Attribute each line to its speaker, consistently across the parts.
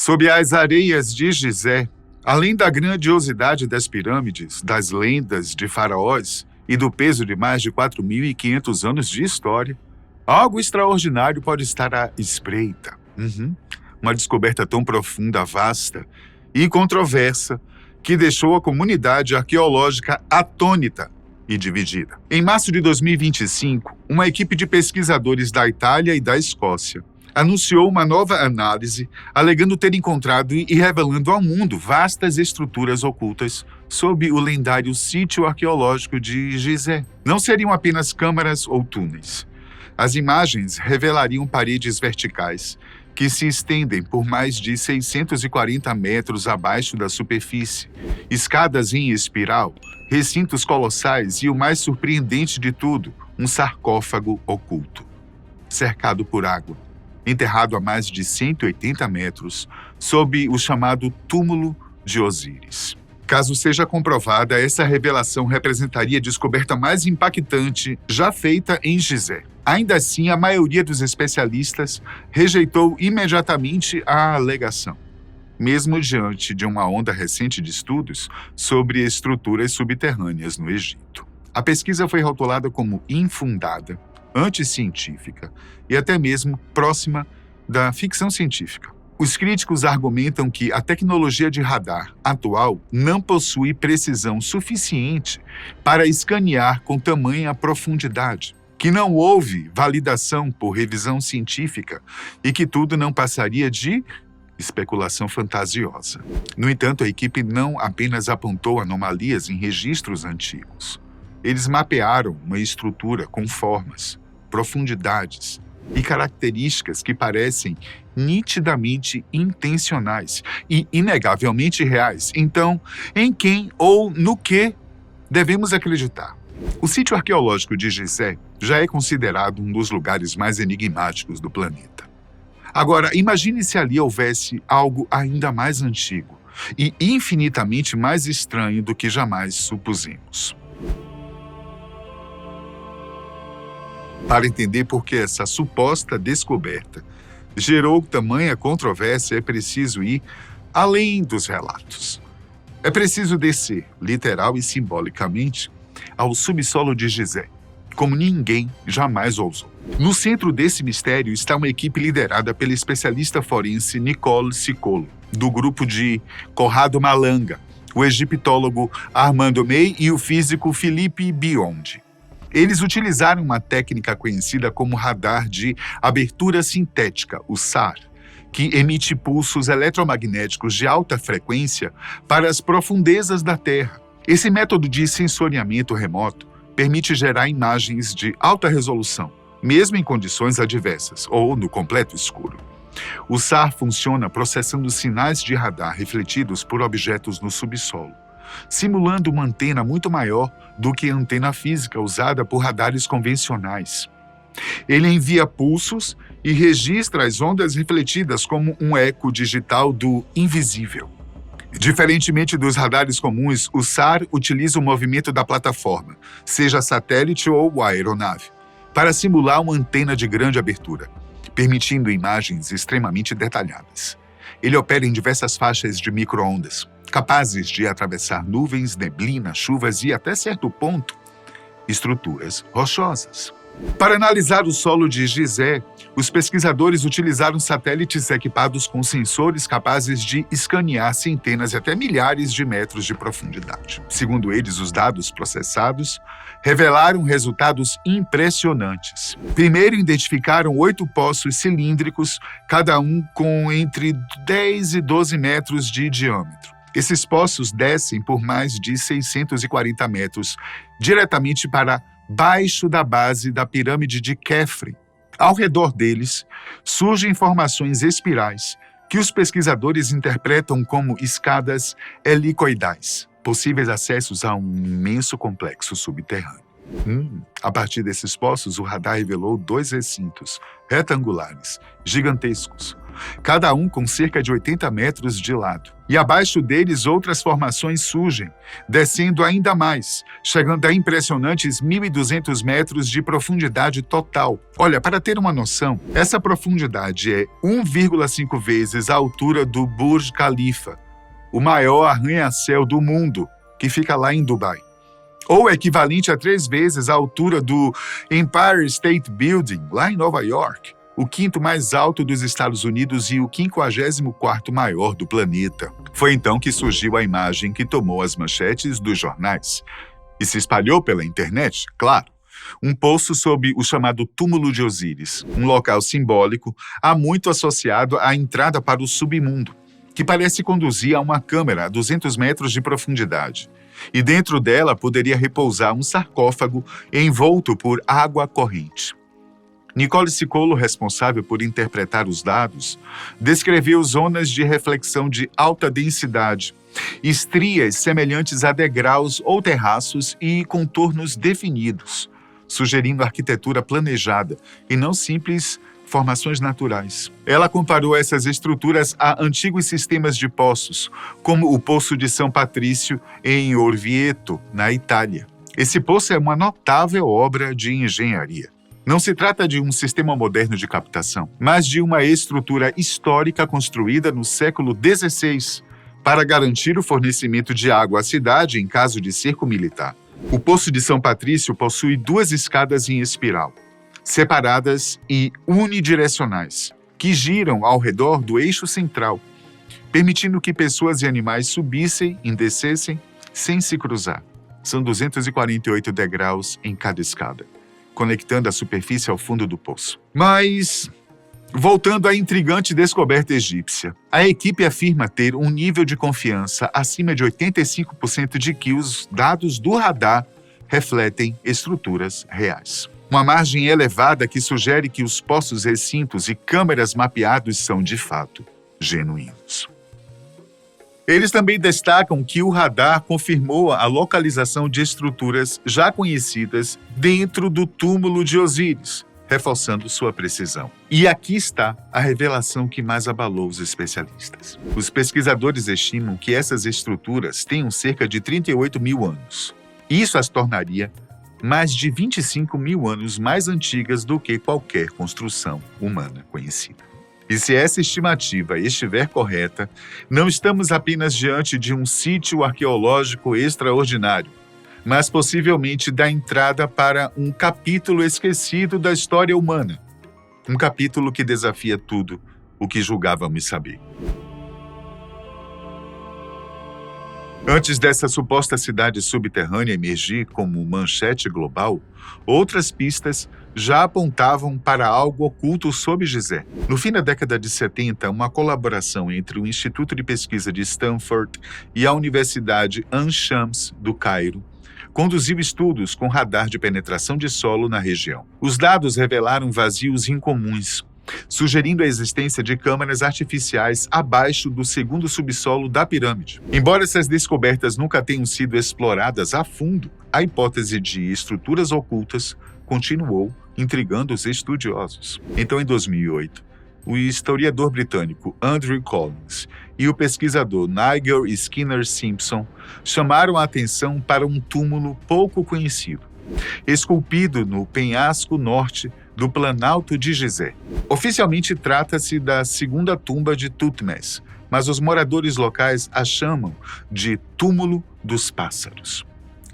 Speaker 1: Sob as areias de Gizé, além da grandiosidade das pirâmides, das lendas de faraós e do peso de mais de 4.500 anos de história, algo extraordinário pode estar à espreita. Uma descoberta tão profunda, vasta e controversa que deixou a comunidade arqueológica atônita e dividida. Em março de 2025, uma equipe de pesquisadores da Itália e da Escócia anunciou uma nova análise, alegando ter encontrado e revelando ao mundo vastas estruturas ocultas sob o lendário sítio arqueológico de Gizé. Não seriam apenas câmaras ou túneis. As imagens revelariam paredes verticais que se estendem por mais de 640 metros abaixo da superfície, escadas em espiral, recintos colossais e, o mais surpreendente de tudo, um sarcófago oculto, cercado por água, enterrado a mais de 180 metros, sob o chamado Túmulo de Osíris. Caso seja comprovada, essa revelação representaria a descoberta mais impactante já feita em Gizé. Ainda assim, a maioria dos especialistas rejeitou imediatamente a alegação, mesmo diante de uma onda recente de estudos sobre estruturas subterrâneas no Egito. A pesquisa foi rotulada como infundada, anticientífica e até mesmo próxima da ficção científica. Os críticos argumentam que a tecnologia de radar atual não possui precisão suficiente para escanear com tamanha profundidade, que não houve validação por revisão científica e que tudo não passaria de especulação fantasiosa. No entanto, a equipe não apenas apontou anomalias em registros antigos. Eles mapearam uma estrutura com formas, profundidades e características que parecem nitidamente intencionais e inegavelmente reais. Então, em quem ou no que devemos acreditar? O sítio arqueológico de Gizé já é considerado um dos lugares mais enigmáticos do planeta. Agora, imagine se ali houvesse algo ainda mais antigo e infinitamente mais estranho do que jamais supusemos. Para entender por que essa suposta descoberta gerou tamanha controvérsia, é preciso ir além dos relatos. É preciso descer, literal e simbolicamente, ao subsolo de Gizé, como ninguém jamais ousou. No centro desse mistério está uma equipe liderada pela especialista forense Nicole Sicolo, do grupo de Corrado Malanga, o egiptólogo Armando May e o físico Philippe Biondi. Eles utilizaram uma técnica conhecida como radar de abertura sintética, o SAR, que emite pulsos eletromagnéticos de alta frequência para as profundezas da Terra. Esse método de sensoriamento remoto permite gerar imagens de alta resolução, mesmo em condições adversas ou no completo escuro. O SAR funciona processando sinais de radar refletidos por objetos no subsolo, simulando uma antena muito maior do que a antena física usada por radares convencionais. Ele envia pulsos e registra as ondas refletidas como um eco digital do invisível. Diferentemente dos radares comuns, o SAR utiliza o movimento da plataforma, seja satélite ou aeronave, para simular uma antena de grande abertura, permitindo imagens extremamente detalhadas. Ele opera em diversas faixas de micro-ondas, capazes de atravessar nuvens, neblina, chuvas e, até certo ponto, estruturas rochosas. Para analisar o solo de Gizé, os pesquisadores utilizaram satélites equipados com sensores capazes de escanear centenas e até milhares de metros de profundidade. Segundo eles, os dados processados revelaram resultados impressionantes. Primeiro, identificaram 8 poços cilíndricos, cada um com entre 10 e 12 metros de diâmetro. Esses poços descem por mais de 640 metros, diretamente para baixo da base da pirâmide de Khafre. Ao redor deles, surgem formações espirais, que os pesquisadores interpretam como escadas helicoidais, possíveis acessos a um imenso complexo subterrâneo. A partir desses poços, o radar revelou 2 recintos retangulares, gigantescos, cada um com cerca de 80 metros de lado. E abaixo deles outras formações surgem, descendo ainda mais, chegando a impressionantes 1.200 metros de profundidade total. Olha, para ter uma noção, essa profundidade é 1,5 vezes a altura do Burj Khalifa, o maior arranha-céu do mundo, que fica lá em Dubai. Ou equivalente a 3 vezes a altura do Empire State Building, lá em Nova York, o quinto mais alto dos Estados Unidos e o 54º maior do planeta. Foi então que surgiu a imagem que tomou as manchetes dos jornais e se espalhou pela internet, claro. Um poço sob o chamado Túmulo de Osíris, um local simbólico há muito associado à entrada para o submundo, que parece conduzir a uma câmara a 200 metros de profundidade. E dentro dela poderia repousar um sarcófago envolto por água corrente. Nicole Sicolo, responsável por interpretar os dados, descreveu zonas de reflexão de alta densidade, estrias semelhantes a degraus ou terraços e contornos definidos, sugerindo arquitetura planejada e não simples formações naturais. Ela comparou essas estruturas a antigos sistemas de poços, como o Poço de São Patrício em Orvieto, na Itália. Esse poço é uma notável obra de engenharia. Não se trata de um sistema moderno de captação, mas de uma estrutura histórica construída no século XVI para garantir o fornecimento de água à cidade em caso de cerco militar. O Poço de São Patrício possui 2 escadas em espiral, separadas e unidirecionais, que giram ao redor do eixo central, permitindo que pessoas e animais subissem e descessem sem se cruzar. São 248 degraus em cada escada, conectando a superfície ao fundo do poço. Mas, voltando à intrigante descoberta egípcia, a equipe afirma ter um nível de confiança acima de 85% de que os dados do radar refletem estruturas reais. Uma margem elevada que sugere que os poços, recintos e câmeras mapeados são, de fato, genuínos. Eles também destacam que o radar confirmou a localização de estruturas já conhecidas dentro do túmulo de Osíris, reforçando sua precisão. E aqui está a revelação que mais abalou os especialistas. Os pesquisadores estimam que essas estruturas tenham cerca de 38 mil anos. Isso as tornaria mais de 25 mil anos mais antigas do que qualquer construção humana conhecida. E se essa estimativa estiver correta, não estamos apenas diante de um sítio arqueológico extraordinário, mas possivelmente da entrada para um capítulo esquecido da história humana. Um capítulo que desafia tudo o que julgávamos saber. Antes dessa suposta cidade subterrânea emergir como manchete global, outras pistas já apontavam para algo oculto sob Gizé. No fim da década de 70, uma colaboração entre o Instituto de Pesquisa de Stanford e a Universidade Ain Shams, do Cairo, conduziu estudos com radar de penetração de solo na região. Os dados revelaram vazios incomuns, sugerindo a existência de câmaras artificiais abaixo do segundo subsolo da pirâmide. Embora essas descobertas nunca tenham sido exploradas a fundo, a hipótese de estruturas ocultas continuou intrigando os estudiosos. Então, em 2008, o historiador britânico Andrew Collins e o pesquisador Nigel Skinner Simpson chamaram a atenção para um túmulo pouco conhecido, esculpido no penhasco norte do Planalto de Gizé. Oficialmente trata-se da segunda tumba de Tutmés, mas os moradores locais a chamam de Túmulo dos Pássaros.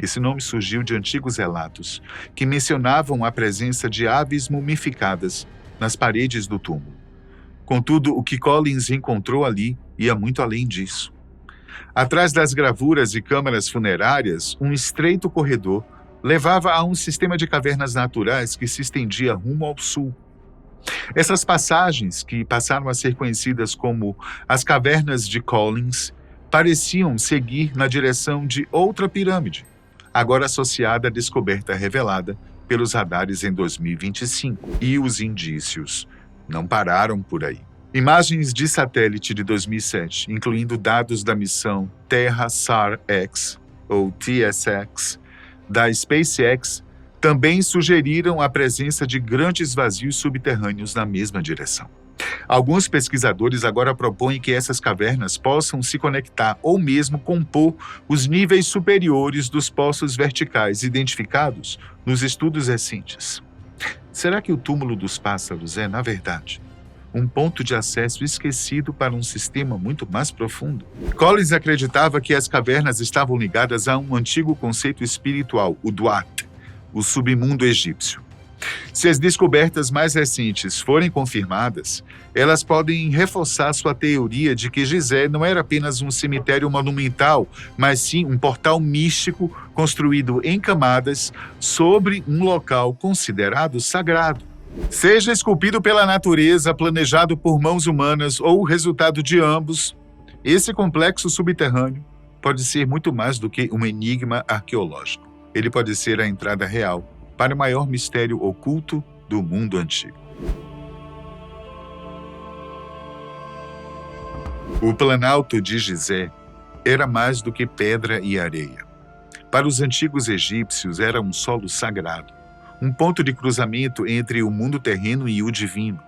Speaker 1: Esse nome surgiu de antigos relatos que mencionavam a presença de aves mumificadas nas paredes do túmulo. Contudo, o que Collins encontrou ali ia muito além disso. Atrás das gravuras e câmaras funerárias, um estreito corredor levava a um sistema de cavernas naturais que se estendia rumo ao sul. Essas passagens, que passaram a ser conhecidas como as Cavernas de Collins, pareciam seguir na direção de outra pirâmide, agora associada à descoberta revelada pelos radares em 2025. E os indícios não pararam por aí. Imagens de satélite de 2007, incluindo dados da missão Terra-SAR-X, ou TSX, da SpaceX, também sugeriram a presença de grandes vazios subterrâneos na mesma direção. Alguns pesquisadores agora propõem que essas cavernas possam se conectar ou mesmo compor os níveis superiores dos poços verticais identificados nos estudos recentes. Será que o túmulo dos pássaros é, na verdade, um ponto de acesso esquecido para um sistema muito mais profundo? Collins acreditava que as cavernas estavam ligadas a um antigo conceito espiritual, o Duat, o submundo egípcio. Se as descobertas mais recentes forem confirmadas, elas podem reforçar sua teoria de que Gizé não era apenas um cemitério monumental, mas sim um portal místico construído em camadas sobre um local considerado sagrado. Seja esculpido pela natureza, planejado por mãos humanas ou o resultado de ambos, esse complexo subterrâneo pode ser muito mais do que um enigma arqueológico. Ele pode ser a entrada real para o maior mistério oculto do mundo antigo. O Planalto de Gizé era mais do que pedra e areia. Para os antigos egípcios era um solo sagrado, um ponto de cruzamento entre o mundo terreno e o divino,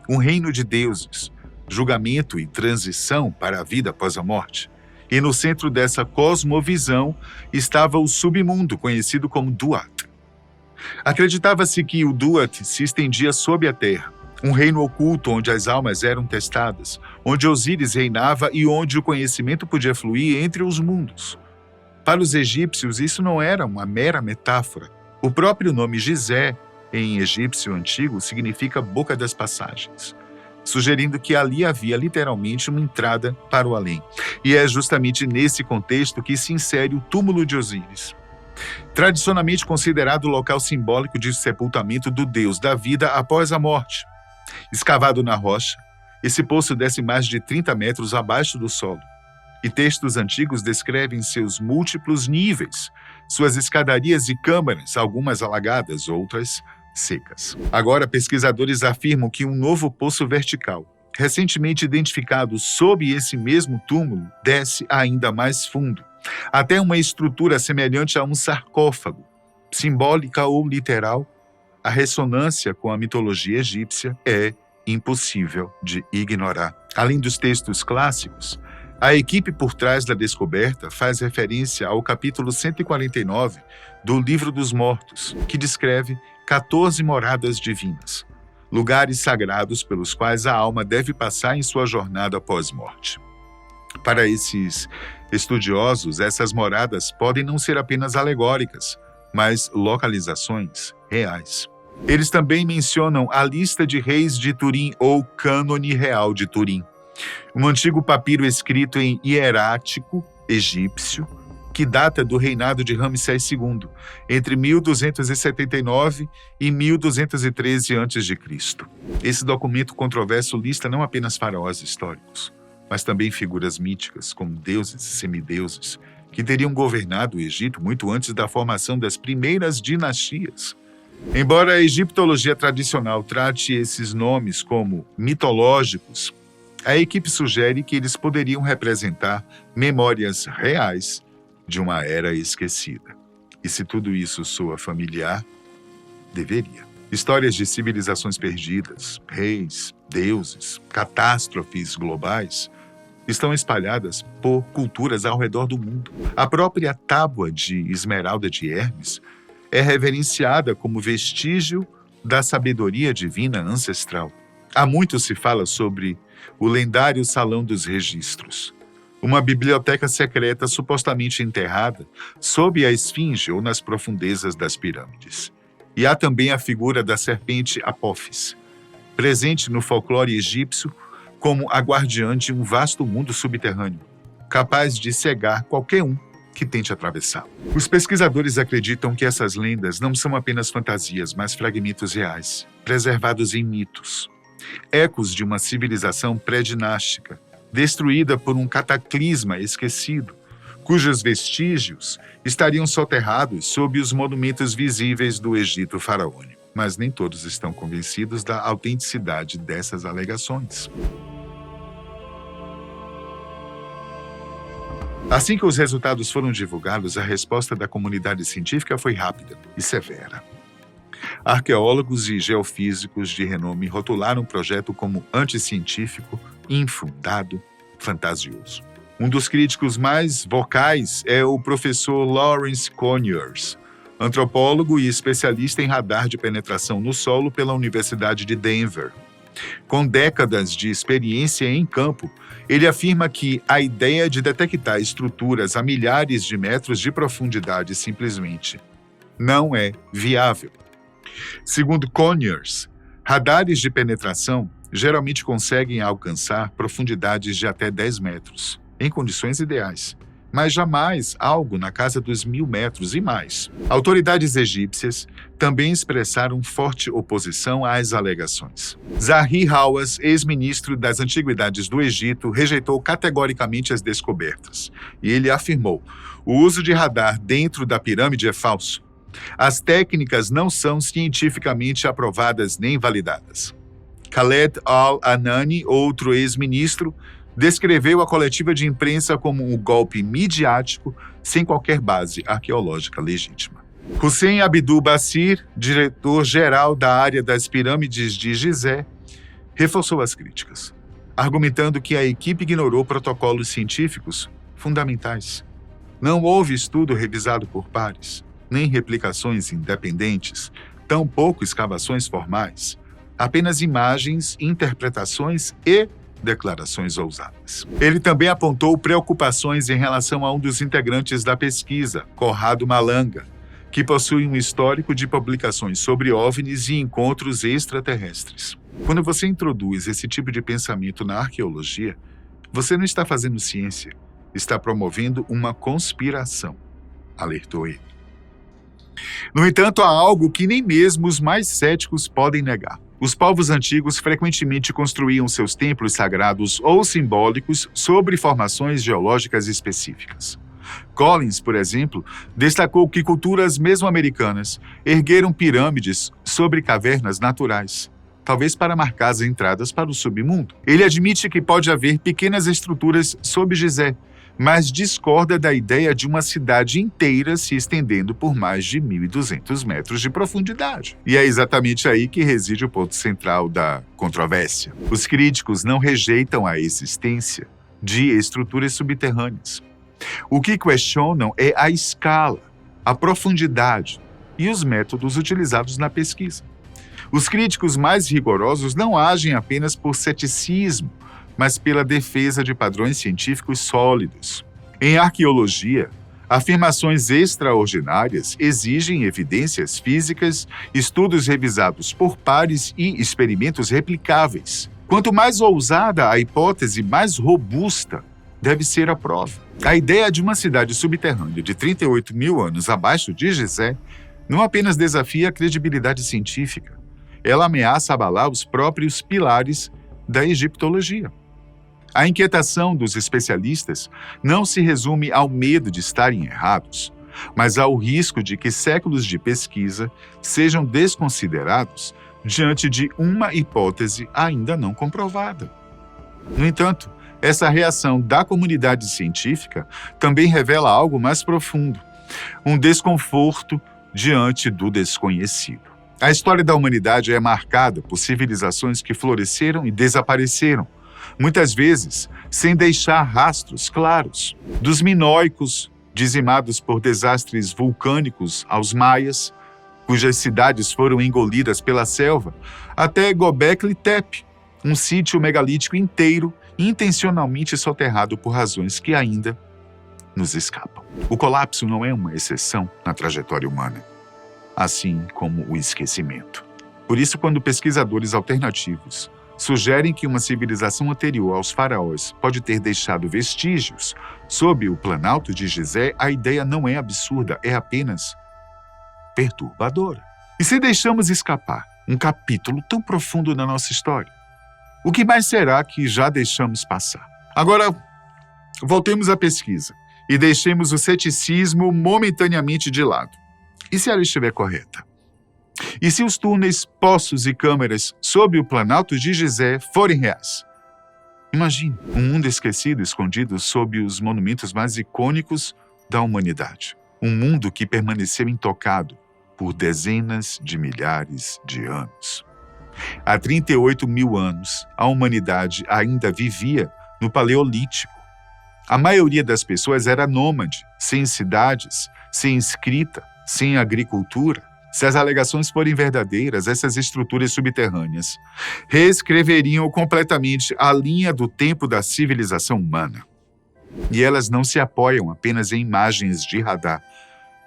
Speaker 1: um reino de deuses, julgamento e transição para a vida após a morte. E no centro dessa cosmovisão estava o submundo, conhecido como Duat. Acreditava-se que o Duat se estendia sob a terra, um reino oculto onde as almas eram testadas, onde Osíris reinava e onde o conhecimento podia fluir entre os mundos. Para os egípcios, isso não era uma mera metáfora. O próprio nome Gizé, em egípcio antigo, significa boca das passagens, sugerindo que ali havia literalmente uma entrada para o além. E é justamente nesse contexto que se insere o túmulo de Osíris. Tradicionalmente considerado o local simbólico de sepultamento do deus da vida após a morte. Escavado na rocha, esse poço desce mais de 30 metros abaixo do solo, e textos antigos descrevem seus múltiplos níveis, suas escadarias e câmaras, algumas alagadas, outras secas. Agora, pesquisadores afirmam que um novo poço vertical, recentemente identificado sob esse mesmo túmulo, desce ainda mais fundo, até uma estrutura semelhante a um sarcófago. Simbólica ou literal, a ressonância com a mitologia egípcia é impossível de ignorar. Além dos textos clássicos, a equipe por trás da descoberta faz referência ao capítulo 149 do Livro dos Mortos, que descreve 14 moradas divinas, lugares sagrados pelos quais a alma deve passar em sua jornada pós-morte. Para esses estudiosos, essas moradas podem não ser apenas alegóricas, mas localizações reais. Eles também mencionam a lista de reis de Turim ou Cânone Real de Turim, um antigo papiro escrito em hierático egípcio que data do reinado de Ramsés II, entre 1279 e 1213 a.C. Esse documento controverso lista não apenas faraós históricos, mas também figuras míticas, como deuses e semideuses, que teriam governado o Egito muito antes da formação das primeiras dinastias. Embora a egiptologia tradicional trate esses nomes como mitológicos, a equipe sugere que eles poderiam representar memórias reais de uma era esquecida. E se tudo isso soa familiar, deveria. Histórias de civilizações perdidas, reis, deuses, catástrofes globais estão espalhadas por culturas ao redor do mundo. A própria tábua de esmeralda de Hermes é reverenciada como vestígio da sabedoria divina ancestral. Há muito se fala sobre o lendário Salão dos Registros, uma biblioteca secreta supostamente enterrada sob a esfinge ou nas profundezas das pirâmides. E há também a figura da serpente Apófis, presente no folclore egípcio como a guardiã de um vasto mundo subterrâneo, capaz de cegar qualquer um que tente atravessar. Os pesquisadores acreditam que essas lendas não são apenas fantasias, mas fragmentos reais, preservados em mitos, ecos de uma civilização pré-dinástica, destruída por um cataclisma esquecido, cujos vestígios estariam soterrados sob os monumentos visíveis do Egito faraônico. Mas nem todos estão convencidos da autenticidade dessas alegações. Assim que os resultados foram divulgados, a resposta da comunidade científica foi rápida e severa. Arqueólogos e geofísicos de renome rotularam o projeto como anticientífico, infundado, fantasioso. Um dos críticos mais vocais é o professor Lawrence Conyers, antropólogo e especialista em radar de penetração no solo pela Universidade de Denver. Com décadas de experiência em campo, ele afirma que a ideia de detectar estruturas a milhares de metros de profundidade simplesmente não é viável. Segundo Conyers, radares de penetração geralmente conseguem alcançar profundidades de até 10 metros, em condições ideais, mas jamais algo na casa dos 1.000 metros e mais. Autoridades egípcias também expressaram forte oposição às alegações. Zahi Hawass, ex-ministro das Antiguidades do Egito, rejeitou categoricamente as descobertas, e ele afirmou: o uso de radar dentro da pirâmide é falso. As técnicas não são cientificamente aprovadas nem validadas. Khaled al-Anani, outro ex-ministro, descreveu a coletiva de imprensa como um golpe midiático sem qualquer base arqueológica legítima. Hussein Abdul Basir, diretor-geral da área das pirâmides de Gizé, reforçou as críticas, argumentando que a equipe ignorou protocolos científicos fundamentais. Não houve estudo revisado por pares, nem replicações independentes, tampouco escavações formais, apenas imagens, interpretações e declarações ousadas. Ele também apontou preocupações em relação a um dos integrantes da pesquisa, Corrado Malanga, que possui um histórico de publicações sobre OVNIs e encontros extraterrestres. Quando você introduz esse tipo de pensamento na arqueologia, você não está fazendo ciência, está promovendo uma conspiração, alertou ele. No entanto, há algo que nem mesmo os mais céticos podem negar. Os povos antigos frequentemente construíam seus templos sagrados ou simbólicos sobre formações geológicas específicas. Collins, por exemplo, destacou que culturas mesoamericanas ergueram pirâmides sobre cavernas naturais, talvez para marcar as entradas para o submundo. Ele admite que pode haver pequenas estruturas sob Gizé, mas discorda da ideia de uma cidade inteira se estendendo por mais de 1.200 metros de profundidade. E é exatamente aí que reside o ponto central da controvérsia. Os críticos não rejeitam a existência de estruturas subterrâneas. O que questionam é a escala, a profundidade e os métodos utilizados na pesquisa. Os críticos mais rigorosos não agem apenas por ceticismo, mas pela defesa de padrões científicos sólidos. Em arqueologia, afirmações extraordinárias exigem evidências físicas, estudos revisados por pares e experimentos replicáveis. Quanto mais ousada a hipótese, mais robusta deve ser a prova. A ideia de uma cidade subterrânea de 38 mil anos abaixo de Gizé não apenas desafia a credibilidade científica, ela ameaça abalar os próprios pilares da egiptologia. A inquietação dos especialistas não se resume ao medo de estarem errados, mas ao risco de que séculos de pesquisa sejam desconsiderados diante de uma hipótese ainda não comprovada. No entanto, essa reação da comunidade científica também revela algo mais profundo, um desconforto diante do desconhecido. A história da humanidade é marcada por civilizações que floresceram e desapareceram, muitas vezes sem deixar rastros claros. Dos minoicos, dizimados por desastres vulcânicos, aos maias, cujas cidades foram engolidas pela selva, até Göbekli Tepe, um sítio megalítico inteiro intencionalmente soterrado por razões que ainda nos escapam. O colapso não é uma exceção na trajetória humana, assim como o esquecimento. Por isso, quando pesquisadores alternativos sugerem que uma civilização anterior aos faraós pode ter deixado vestígios sob o planalto de Gizé, a ideia não é absurda, é apenas perturbadora. E se deixamos escapar um capítulo tão profundo na nossa história, o que mais será que já deixamos passar? Agora, voltemos à pesquisa e deixemos o ceticismo momentaneamente de lado. E se ela estiver correta? E se os túneis, poços e câmeras sob o planalto de Gizé forem reais? Imagine um mundo esquecido, escondido sob os monumentos mais icônicos da humanidade. Um mundo que permaneceu intocado por dezenas de milhares de anos. Há 38 mil anos, a humanidade ainda vivia no Paleolítico. A maioria das pessoas era nômade, sem cidades, sem escrita, sem agricultura. Se as alegações forem verdadeiras, essas estruturas subterrâneas reescreveriam completamente a linha do tempo da civilização humana. E elas não se apoiam apenas em imagens de radar,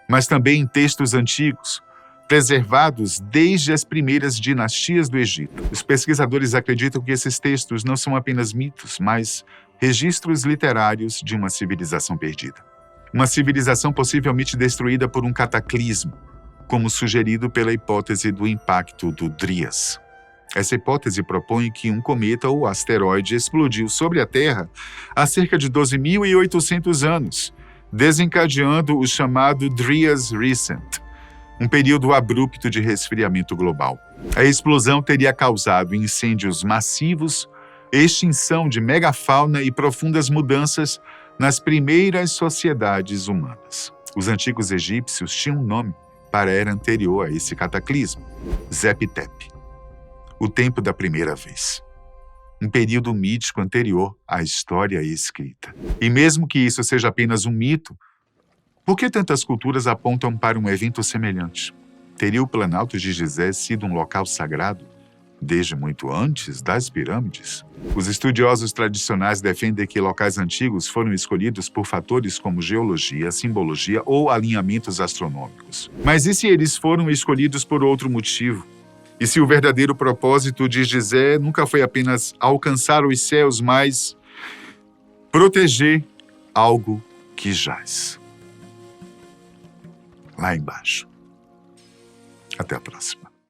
Speaker 1: mas também em textos antigos, preservados desde as primeiras dinastias do Egito. Os pesquisadores acreditam que esses textos não são apenas mitos, mas registros literários de uma civilização perdida. Uma civilização possivelmente destruída por um cataclismo, como sugerido pela hipótese do impacto do Dryas. Essa hipótese propõe que um cometa ou asteroide explodiu sobre a Terra há cerca de 12.800 anos, desencadeando o chamado Dryas Recent, um período abrupto de resfriamento global. A explosão teria causado incêndios massivos, extinção de megafauna e profundas mudanças nas primeiras sociedades humanas. Os antigos egípcios tinham um nome para a era anterior a esse cataclismo: Zep-Tep, o tempo da primeira vez. Um período mítico anterior à história escrita. E mesmo que isso seja apenas um mito, por que tantas culturas apontam para um evento semelhante? Teria o Planalto de Gizé sido um local sagrado desde muito antes das pirâmides? Os estudiosos tradicionais defendem que locais antigos foram escolhidos por fatores como geologia, simbologia ou alinhamentos astronômicos. Mas e se eles foram escolhidos por outro motivo? E se o verdadeiro propósito de Gizé nunca foi apenas alcançar os céus, mas proteger algo que jaz lá embaixo? Até a próxima.